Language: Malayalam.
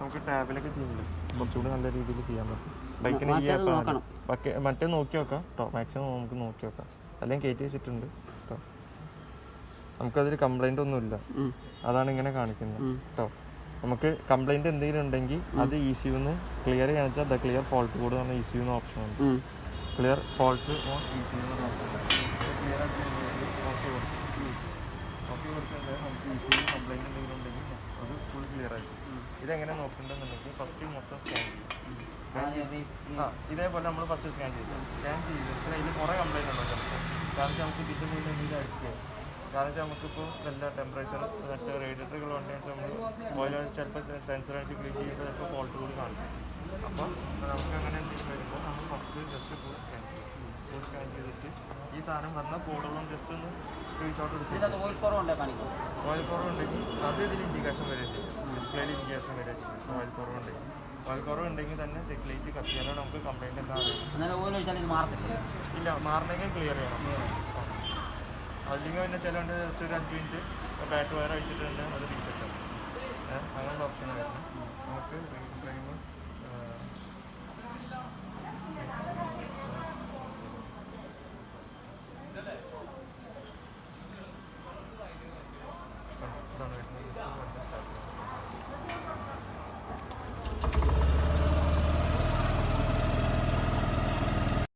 നമുക്ക് ടാബിലൊക്കെ ചെയ്യുന്നില്ല കുറച്ചുകൂടി നല്ല രീതിയിൽ ചെയ്യാൻ പറ്റും. ബൈക്കിന് ഈ ആപ്പ് മറ്റേ നോക്കി നോക്കാം കേട്ടോ, മാക്സിമം നമുക്ക് നോക്കി നോക്കാം. അല്ലെങ്കിൽ കയറ്റി വെച്ചിട്ടുണ്ട് കേട്ടോ. നമുക്കതിൽ കംപ്ലൈൻ്റ് ഒന്നുമില്ല, അതാണ് ഇങ്ങനെ കാണിക്കുന്നത് കേട്ടോ. നമുക്ക് കംപ്ലൈൻറ്റ് എന്തെങ്കിലും ഉണ്ടെങ്കിൽ അത് ECU നിന്ന് ക്ലിയർ ചെയ്യാന്ന് വെച്ചാൽ ക്ലിയർ ഫോൾട്ട് കോഡ് എന്ന് പറഞ്ഞാൽ ECU ഓപ്ഷൻ ഉണ്ട്. Clear fault on ECU clear ആക്കി ഓക്കെ കൊടുക്കേണ്ടത് നമുക്ക് ECU കംപ്ലൈൻറ്റ് എന്തെങ്കിലും ഉണ്ടെങ്കിൽ അത് ഫുൾ ക്ലിയർ ആയിരിക്കും. ഇതെങ്ങനെ നോക്കണ്ടെന്നുണ്ടെങ്കിൽ ഫസ്റ്റ് മൊത്തം സ്കാൻ ചെയ്യും. ഇതേപോലെ നമ്മൾ ഫസ്റ്റ് സ്കാൻ ചെയ്തിട്ട് അതിൽ കുറേ കംപ്ലൈൻറ്റ് ഉണ്ടോ ചിലപ്പോൾ. കാരണം നമുക്ക് ഇതിൻ്റെ മുന്നിൽ എന്തെങ്കിലും അടിക്കുക, കാരണം നമുക്കിപ്പോൾ വല്ല ടെമ്പറേച്ചർ മറ്റേ റേഡിയേറ്ററുകൾ ഉണ്ടെങ്കിൽ നമ്മൾ ഓയിൽ ചിലപ്പോൾ സെൻസറായിട്ട് ക്ലീൻ ചെയ്യുമ്പോൾ ചിലപ്പോൾ ഫോൾട്ട് കൂടി കാണിക്കും. അപ്പോൾ നമുക്ക് അങ്ങനെ എന്തെങ്കിലും വരുമ്പോൾ നമ്മൾ ഫസ്റ്റ് ജസ്റ്റ് ഫുൾ സ്കാൻ ചെയ്യും. ഫുൾ സ്കാൻ ചെയ്തിട്ട് ഈ സാധനം വന്ന കോഡുകളും ജസ്റ്റ് ഒന്ന് സ്ക്രീൻഷോട്ട് എടുത്ത് ഓയിൽ കുറവുണ്ടെങ്കിൽ അത് ഇതിൽ ഇൻഡിക്കേഷൻ വരെ ചെയ്യും, ഡിസ്പ്ലേയിൽ ഇൻഡിക്കേഷൻ വരെ ചെയ്യും. ഓയിൽ കുറവുണ്ടെങ്കിൽ തന്നെ ചെക്ക് ലൈറ്റ് കത്തിയാലും നമുക്ക് കംപ്ലൈൻറ്റ് എന്താ ഇല്ല, മാറണമെങ്കിൽ ക്ലിയർ ചെയ്യണം. അല്ലെങ്കിൽ പിന്നെ ചിലണ്ട് ജസ്റ്റ് ഒരു 5 മിനിറ്റ് ബാറ്റ് വയർ അഴിച്ചിട്ടുണ്ട് അത് റീസെറ്റ് ആവും. അങ്ങനത്തെ ഓപ്ഷൻ വരുന്നത് നമുക്ക്